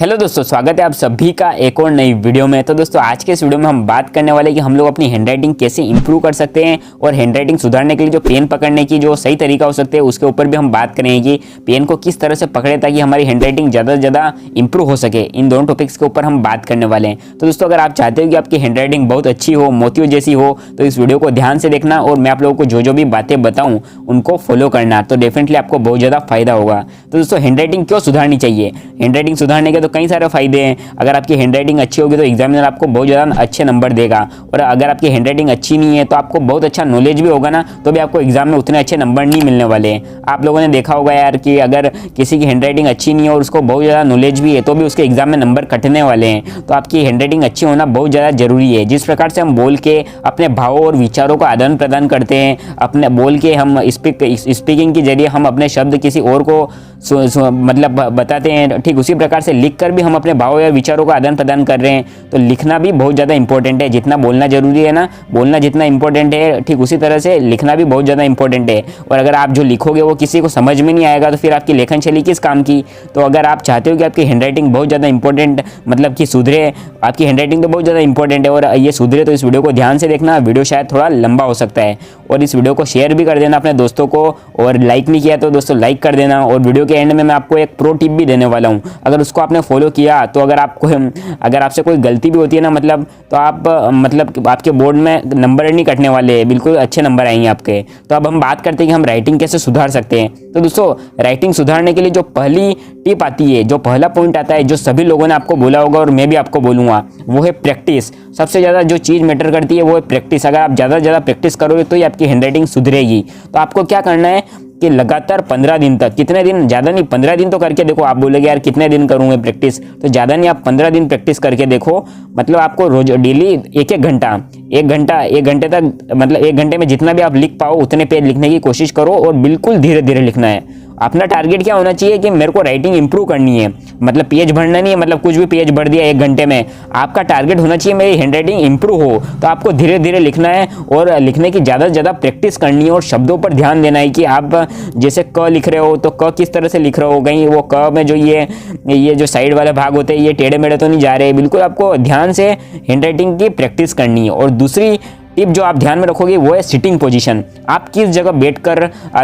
Hello दोस्तों, स्वागत है आप सभी का एक और नई वीडियो में। तो दोस्तों आज के इस वीडियो में हम बात करने वाले हैं कि हम लोग अपनी हैंडराइटिंग कैसे इंप्रूव कर सकते हैं और हैंडराइटिंग सुधारने के लिए जो पेन पकड़ने की जो सही तरीका हो सकते हैं उसके ऊपर भी हम बात करेंगे कि पेन को किस तरह से पकड़े ताकि हमारी हैंडराइटिंग ज़्यादा से ज़्यादा इंप्रूव हो सके। इन दोनों टॉपिक्स के ऊपर हम बात करने वाले हैं। तो दोस्तों अगर आप चाहते हो कि आपकी हैंडराइटिंग बहुत अच्छी हो, मोतियों जैसी हो, तो इस वीडियो को ध्यान से देखना और मैं आप लोगों को जो भी बातें बताऊँ उनको फॉलो करना, तो डेफिनेटली आपको बहुत ज़्यादा फायदा होगा। तो दोस्तों हैंडराइटिंग क्यों सुधारनी चाहिए? हैंडराइटिंग सुधारने के तो कई सारे फायदे। अगर आपकी हैंडराइटिंग अच्छी होगी तो एग्जामिनर आपको बहुत ज़्यादा अच्छे नंबर देगा, और अगर आपकी हैंडराइटिंग अच्छी नहीं है तो आपको बहुत अच्छा नॉलेज भी होगा ना, तो भी आपको एग्जाम में उतने अच्छे नंबर नहीं मिलने वाले हैं। आप लोगों ने देखा होगा यार कि अगर किसी की हैंडराइटिंग अच्छी नहीं है और उसको बहुत ज़्यादा नॉलेज भी है तो भी उसके एग्जाम में नंबर कटने वाले हैं। तो आपकी हैंडराइटिंग अच्छी होना बहुत ज़्यादा जरूरी है। जिस प्रकार से हम बोल के अपने भावों और विचारों का आदान प्रदान करते हैं, अपने बोल के हम स्पीकिंग के जरिए हम अपने शब्द किसी और को मतलब बताते हैं, ठीक उसी प्रकार से लिख कर भी हम अपने भावों या विचारों का आदान प्रदान कर रहे हैं। तो लिखना भी बहुत ज़्यादा इंपॉर्टेंट है। जितना बोलना जरूरी है ना, बोलना जितना इंपॉर्टेंट है, ठीक उसी तरह से लिखना भी बहुत ज़्यादा इंपॉर्टेंट है। और अगर आप जो लिखोगे वो किसी को समझ में नहीं आएगा तो फिर आपकी लेखन शैली किस काम की? तो अगर आप चाहते हो कि आपकी हैंडराइटिंग बहुत ज़्यादा इंपॉर्टेंट मतलब कि सुधरे, आपकी हैंडराइटिंग तो बहुत ज़्यादा इंपॉर्टेंट है और ये सुधरे, तो इस वीडियो को ध्यान से देखना। वीडियो शायद थोड़ा लंबा हो सकता है, और इस वीडियो को शेयर भी कर देना अपने दोस्तों को, और लाइक नहीं किया तो दोस्तों लाइक कर देना। और वीडियो के एंड में मैं आपको एक प्रो टिप भी देने वाला हूँ। अगर उसको आपने फॉलो किया तो अगर आपसे कोई गलती भी होती है ना, मतलब तो आप मतलब आपके बोर्ड में नंबर नहीं कटने वाले, बिल्कुल अच्छे नंबर आएंगे आपके। तो अब हम बात करते हैं कि हम राइटिंग कैसे सुधार सकते हैं। तो दोस्तों राइटिंग सुधारने के लिए जो पहली टिप आती है, जो पहला पॉइंट आता है, जो सभी लोगों ने आपको बोला होगा और मैं भी आपको बोलूँगा, वो है प्रैक्टिस। सबसे ज़्यादा जो चीज़ मैटर करती है वो है प्रैक्टिस। अगर आप ज़्यादा से ज़्यादा प्रैक्टिस करोगे तो ही आपकी हैंडराइटिंग सुधरेगी। तो आपको क्या करना है कि लगातार 15 दिन तक, कितने दिन, ज़्यादा नहीं, 15 दिन तो करके देखो। आप बोलेगे यार कितने दिन करूँगे प्रैक्टिस, तो ज़्यादा नहीं, आप 15 दिन प्रैक्टिस करके देखो। मतलब आपको रोज डेली एक घंटे तक, मतलब एक घंटे में जितना भी आप लिख पाओ उतने पेज लिखने की कोशिश करो, और बिल्कुल धीरे धीरे लिखना है। अपना टारगेट क्या होना चाहिए कि मेरे को राइटिंग इंप्रूव करनी है, मतलब पेज भरना नहीं है, मतलब कुछ भी पेज भर दिया एक घंटे में। आपका टारगेट होना चाहिए मेरी हैंडराइटिंग इंप्रूव हो। तो आपको धीरे धीरे लिखना है और लिखने की ज़्यादा से ज़्यादा प्रैक्टिस करनी है, और शब्दों पर ध्यान देना है कि आप जैसे क लिख रहे हो तो क किस तरह से लिख रहे हो, कहीं वो क में जो ये जो साइड वाले भाग होते हैं ये टेढ़े मेढ़े तो नहीं जा रहे। बिल्कुल आपको ध्यान से हैंडराइटिंग की प्रैक्टिस करनी है। और दूसरी टिप जो आप ध्यान में रखोगे वो है सिटिंग पोजीशन। आप किस जगह बैठकर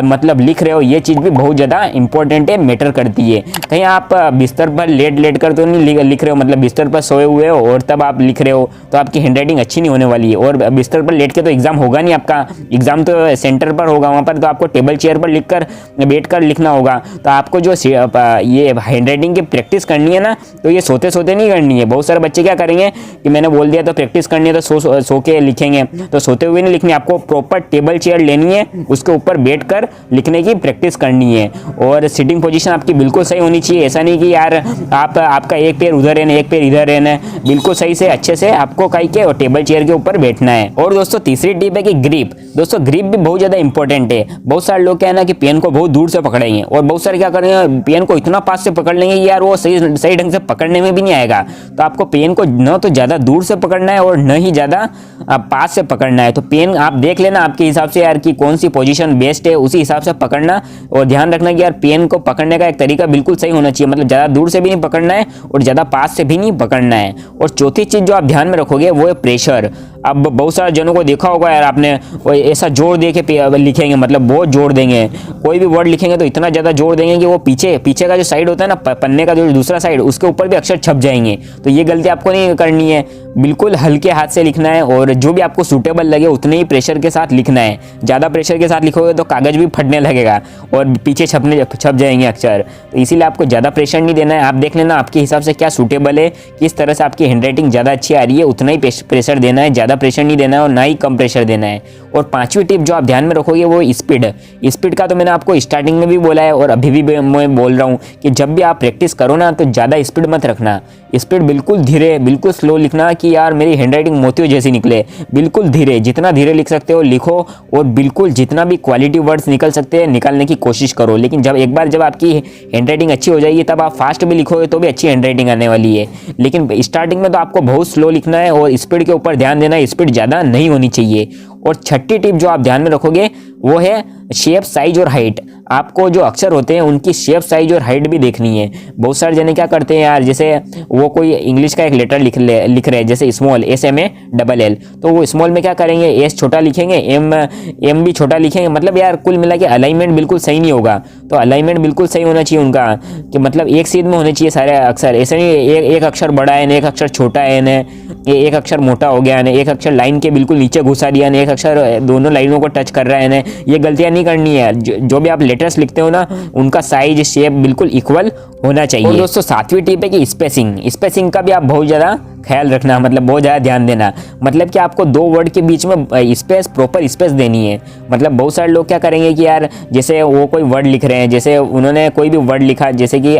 मतलब लिख रहे हो, ये चीज़ भी बहुत ज़्यादा इंपॉर्टेंट है, मैटर करती है। कहीं आप बिस्तर पर लेट कर तो नहीं लिख रहे हो, मतलब बिस्तर पर सोए हुए हो और तब आप लिख रहे हो, तो आपकी हैंडराइटिंग अच्छी नहीं होने वाली है। और बिस्तर पर लेट के तो एग्जाम होगा नहीं, आपका एग्जाम तो सेंटर पर होगा, वहाँ पर तो आपको टेबल चेयर पर बैठ कर लिखना होगा। तो आपको जो ये हैंडराइटिंग की प्रैक्टिस करनी है ना, तो ये सोते सोते नहीं करनी है। बहुत सारे बच्चे क्या करेंगे कि मैंने बोल दिया तो प्रैक्टिस करनी है तो सो के लिखेंगे, तो सोते हुए नहीं लिखनी। आपको प्रॉपर टेबल चेयर लेनी है, उसके ऊपर बैठकर लिखने की प्रैक्टिस करनी है। और सिटिंग पोजीशन आपकी बिल्कुल सही होनी चाहिए। ऐसा नहीं कि यार आपका एक पैर उधर रहना, एक पैर इधर रहना है। बिल्कुल सही से अच्छे से आपको कहीं के और टेबल चेयर के ऊपर बैठना है। और दोस्तों तीसरी टिप है कि ग्रिप। दोस्तों ग्रिप भी बहुत ज़्यादा इंपॉर्टेंट है। बहुत सारे लोग क्या है ना कि पेन को बहुत दूर से पकड़ेंगे, और बहुत सारे क्या करेंगे पेन को इतना पास से पकड़ लेंगे कि यार वो सही ढंग से पकड़ने में भी नहीं आएगा। तो आपको पेन को न तो ज़्यादा दूर से पकड़ना है और न ही ज़्यादा पास से पकड़ना है। तो पेन आप देख लेना आपके हिसाब से यार कि कौन सी पोजीशन बेस्ट है, उसी हिसाब से पकड़ना। और ध्यान रखना कि यार पेन को पकड़ने का एक तरीका बिल्कुल सही होना चाहिए, मतलब ज़्यादा दूर से भी नहीं पकड़ना है और ज़्यादा पास से भी नहीं पकड़ना है। और चौथी चीज़ जो आप ध्यान में रखोगे वो है प्रेशर। अब बहुत सारे जनों को देखा होगा यार आपने, वो ऐसा जोर दे के लिखेंगे, मतलब बहुत जोर देंगे। कोई भी वर्ड लिखेंगे तो इतना ज़्यादा जोर देंगे कि वो पीछे का जो साइड होता है ना, पन्ने का जो दूसरा साइड, उसके ऊपर भी अक्षर छप जाएंगे। तो ये गलती आपको नहीं करनी है। बिल्कुल हल्के हाथ से लिखना है, और जो भी आपको सूटेबल लगे उतने ही प्रेशर के साथ लिखना है। ज़्यादा प्रेशर के साथ लिखोगे तो कागज़ भी फटने लगेगा और पीछे छप जाएंगे अक्षर। तो इसीलिए आपको ज़्यादा प्रेशर नहीं देना है। आप देख लेना आपके हिसाब से क्या सूटेबल है, किस तरह से आपकी हैंडराइटिंग ज़्यादा अच्छी आ रही है, उतना ही प्रेशर देना है। ज़्यादा प्रेशर नहीं देना है और ना ही कम प्रेशर देना है। और पांचवी टिप जो आप ध्यान में रखोगे वो स्पीड का तो मैंने आपको स्टार्टिंग में भी बोला है और अभी भी मैं बोल रहा हूँ कि जब भी आप प्रैक्टिस करो ना तो ज़्यादा स्पीड मत रखना। स्पीड बिल्कुल धीरे, बिल्कुल स्लो लिखना कि यार मेरी हैंडराइटिंग मोतियों जैसी निकले। बिल्कुल धीरे, जितना धीरे लिख सकते हो लिखो, और बिल्कुल जितना भी क्वालिटी वर्ड्स निकल सकते हैं निकालने की कोशिश करो। लेकिन जब आपकी हैंडराइटिंग अच्छी हो जाएगी तब आप फास्ट भी लिखोगे तो भी अच्छी हैंडराइटिंग आने वाली है। लेकिन स्टार्टिंग में तो आपको बहुत स्लो लिखना है और स्पीड के ऊपर ध्यान देना है, स्पीड ज़्यादा नहीं होनी चाहिए। और छठी टिप जो आप ध्यान में रखोगे वो है शेप, साइज और हाइट। आपको जो अक्षर होते हैं उनकी शेप, साइज और हाइट भी देखनी है। बहुत सारे जने क्या करते हैं यार, जैसे वो कोई इंग्लिश का एक लेटर लिख रहे हैं, जैसे स्मॉल, SMALL, तो वो स्मॉल में क्या करेंगे, एस छोटा लिखेंगे, एम भी छोटा लिखेंगे। मतलब यार कुल मिला के अलाइनमेंट बिल्कुल सही नहीं होगा। तो अलाइनमेंट बिल्कुल सही होना चाहिए उनका, कि मतलब एक सीध में होने चाहिए सारे अक्षर। ऐसे नहीं एक अक्षर बड़ा है, एक अक्षर छोटा है, एक अक्षर मोटा हो गया है, एक अक्षर लाइन के बिल्कुल नीचे घुसा दिया, एक अक्षर दोनों लाइनों को टच कर रहा है। ये गलतियां नहीं करनी है। जो भी आप लेटर्स लिखते हो ना, उनका साइज, शेप बिल्कुल इक्वल होना चाहिए। और दोस्तों 7वीं टिप है कि स्पेसिंग का भी आप बहुत ज़्यादा ख्याल रखना, मतलब बहुत ज़्यादा ध्यान देना। मतलब कि आपको 2 वर्ड के बीच में प्रॉपर स्पेस देनी है। मतलब बहुत सारे लोग क्या करेंगे कि यार जैसे वो कोई वर्ड लिख रहे हैं, जैसे उन्होंने कोई भी वर्ड लिखा, जैसे कि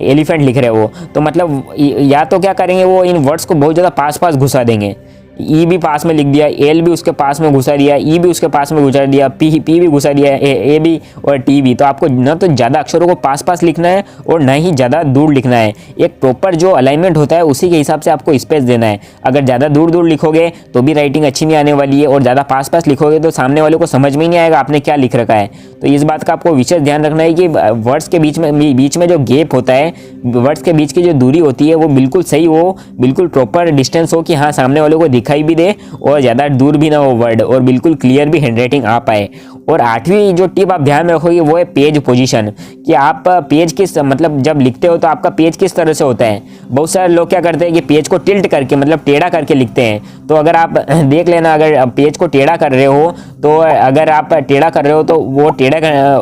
एलिफेंट लिख रहे हो, तो मतलब या तो क्या करेंगे, वो इन वर्ड्स को बहुत ज़्यादा पास घुसा देंगे। ई भी पास में लिख दिया, एल भी उसके पास में घुसा दिया, ई भी उसके पास में घुसा दिया, पी भी घुसा दिया, ए भी और टी भी। तो आपको ना तो ज़्यादा अक्षरों को पास लिखना है और ना ही ज़्यादा दूर लिखना है। एक प्रॉपर जो अलाइनमेंट होता है उसी के हिसाब से आपको स्पेस देना है। अगर ज़्यादा दूर लिखोगे तो भी राइटिंग अच्छी नहीं आने वाली है, और ज़्यादा पास लिखोगे तो सामने वाले को समझ में ही नहीं आएगा आपने क्या लिख रखा है। तो इस बात का आपको विशेष ध्यान रखना है कि वर्ड्स के बीच में जो गैप होता है, वर्ड्स के बीच की जो दूरी होती है, वो बिल्कुल सही हो, बिल्कुल प्रॉपर डिस्टेंस हो, कि हाँ सामने वाले को दिखाई भी दे और ज़्यादा दूर भी ना हो वर्ड, और बिल्कुल क्लियर भी हैंडराइटिंग आ पाए। और 8वीं जो टिप आप ध्यान में रखोगे वो है पेज पोजीशन, कि आप पेज किस, मतलब जब लिखते हो तो आपका पेज किस तरह से होता है। बहुत सारे लोग क्या करते हैं कि पेज को टिल्ट करके, मतलब टेढ़ा करके लिखते हैं। तो अगर आप देख लेना, अगर पेज को टेढ़ा कर रहे हो, तो अगर आप टेढ़ा कर रहे हो तो वो टेढ़ा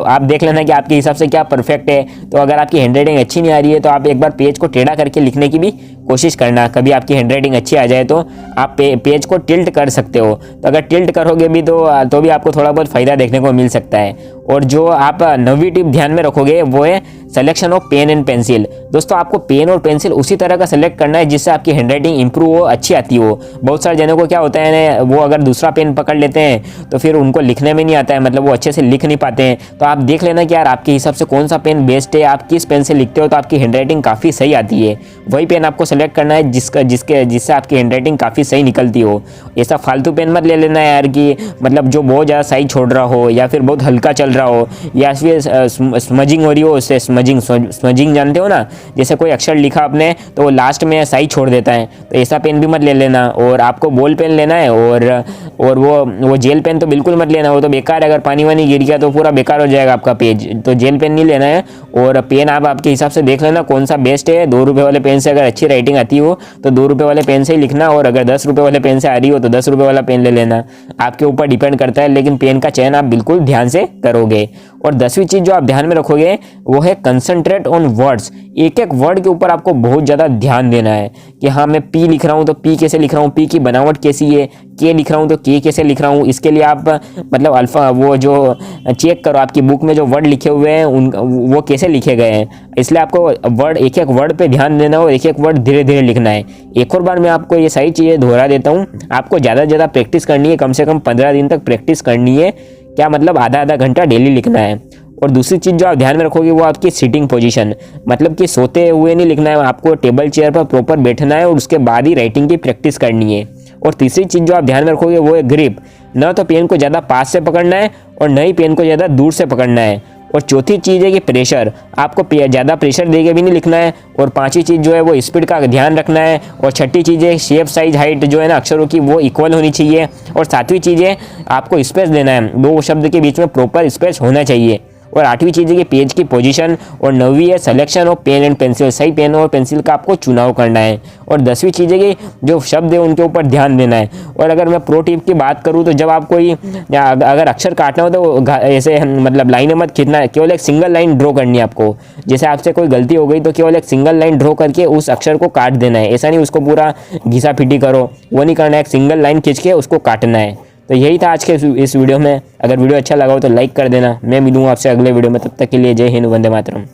आप देख लेना कि आपके हिसाब से क्या परफेक्ट है। तो अगर आपकी हैंडराइटिंग अच्छी नहीं आ रही है तो आप एक बार पेज को टेढ़ा करके लिखने की भी कोशिश करना। कभी आपकी हैंडराइटिंग अच्छी आ जाए तो आप पेज को टिल्ट कर सकते हो। तो अगर टिल्ट करोगे भी तो भी आपको थोड़ा बहुत फ़ायदा देखने को मिल सकता है। और जो आप 9वीं टिप ध्यान में रखोगे वो है selection of pen and pencil. दोस्तों आपको पेन और पेंसिल उसी तरह का सेलेक्ट करना है जिससे आपकी हैंडराइटिंग इंप्रूव हो, अच्छी आती हो। बहुत सारे जनों को क्या होता है, वो अगर दूसरा पेन पकड़ लेते हैं तो फिर उनको लिखने में नहीं आता है, मतलब वो अच्छे से लिख नहीं पाते हैं। तो आप देख लेना कि यार आपके हिसाब से कौन सा पेन बेस्ट है, आप किस पेन से लिखते हो तो आपकी हैंडराइटिंग काफ़ी सही आती है। वही पेन आपको सेलेक्ट करना है जिससे आपकी हैंडराइटिंग काफ़ी सही निकलती हो। ऐसा फालतू पेन मत ले लेना यार कि मतलब जो बहुत ज़्यादा साइज छोड़ रहा हो, या फिर बहुत हल्का चल रहा हो, या फिर स्मजिंग हो रही हो। उससे स्मजिंग जानते हो ना, जैसे कोई अक्षर लिखा आपने तो वो लास्ट में साइज छोड़ देता है, तो ऐसा पेन भी मत ले लेना। और आपको बॉल पेन लेना है, और वो जेल पेन तो बिल्कुल मत लेना, वो तो बेकार है। अगर पानी वानी गिर गया तो पूरा बेकार हो जाएगा आपका पेज। तो जेल पेन नहीं लेना है। और पेन आप आपके हिसाब से देख लेना कौन सा बेस्ट है। 2 रुपये वाले पेन से अगर अच्छी राइटिंग आती हो तो 2 रुपये वाले पेन से ही लिखना, और अगर 10 रुपये वाले पेन से आ रही हो तो 10 रुपये वाला पेन ले लेना। आपके ऊपर डिपेंड करता है, लेकिन पेन का चयन आप बिल्कुल ध्यान से करोगे। और 10वीं चीज़ जो आप ध्यान में रखोगे वो है कंसंट्रेट ऑन वर्ड्स। एक एक वर्ड के ऊपर आपको बहुत ज़्यादा ध्यान देना है कि हाँ मैं पी लिख रहा हूँ तो पी कैसे लिख रहा हूँ, पी की बनावट कैसी है, के लिख रहा हूँ तो के कैसे लिख रहा हूँ। इसके लिए आप मतलब अल्फा वो जो चेक करो आपकी बुक में जो वर्ड लिखे हुए हैं वो कैसे लिखे गए हैं। इसलिए आपको वर्ड एक एक वर्ड पे ध्यान देना हो, एक एक वर्ड धीरे धीरे लिखना है। एक और बार मैं आपको ये सारी चीज़ें दोहरा देता हूँ, आपको ज़्यादा से ज़्यादा प्रैक्टिस करनी है, कम से कम 15 दिन तक प्रैक्टिस करनी है। क्या मतलब आधा घंटा डेली लिखना है। और दूसरी चीज़ जो आप ध्यान में रखोगे वो आपकी सीटिंग पोजीशन, मतलब कि सोते हुए नहीं लिखना है, आपको टेबल चेयर पर प्रॉपर बैठना है और उसके बाद ही राइटिंग की प्रैक्टिस करनी है। और तीसरी चीज़ जो आप ध्यान में रखोगे वो है ग्रिप, ना तो पेन को ज़्यादा पास से पकड़ना है और न ही पेन को ज़्यादा दूर से पकड़ना है। और चौथी चीज़ है कि प्रेशर, आपको ज़्यादा प्रेशर देके भी नहीं लिखना है। और पांचवी चीज़ जो है वो स्पीड का ध्यान रखना है। और छठी चीज़ है शेप साइज हाइट जो है ना अक्षरों की वो इक्वल होनी चाहिए। और सातवीं चीज़ है आपको स्पेस देना है, 2 शब्द के बीच में प्रॉपर स्पेस होना चाहिए। और 8वीं चीज़ है कि पेज की पोजीशन। और 9वीं है selection of pen and pencil, सही पेन और पेंसिल का आपको चुनाव करना है। और 10वीं चीज़ है कि जो शब्द है उनके ऊपर ध्यान देना है। और अगर मैं प्रो टिप की बात करूँ तो जब आप कोई अगर अक्षर काटना हो तो ऐसे मतलब लाइनें मत खींचना है, केवल एक सिंगल लाइन ड्रॉ करनी है आपको। जैसे आपसे कोई गलती हो गई तो केवल एक सिंगल लाइन ड्रॉ करके उस अक्षर को काट देना है, ऐसा नहीं उसको पूरा घिसा पिटी करो, वो नहीं करना है, एक सिंगल लाइन खींच के उसको काटना है। तो यही था आज के इस वीडियो में। अगर वीडियो अच्छा लगा हो तो लाइक कर देना। मैं मिलूँगा आपसे अगले वीडियो में, तब तक के लिए जय हिंद, वंदे मातरम।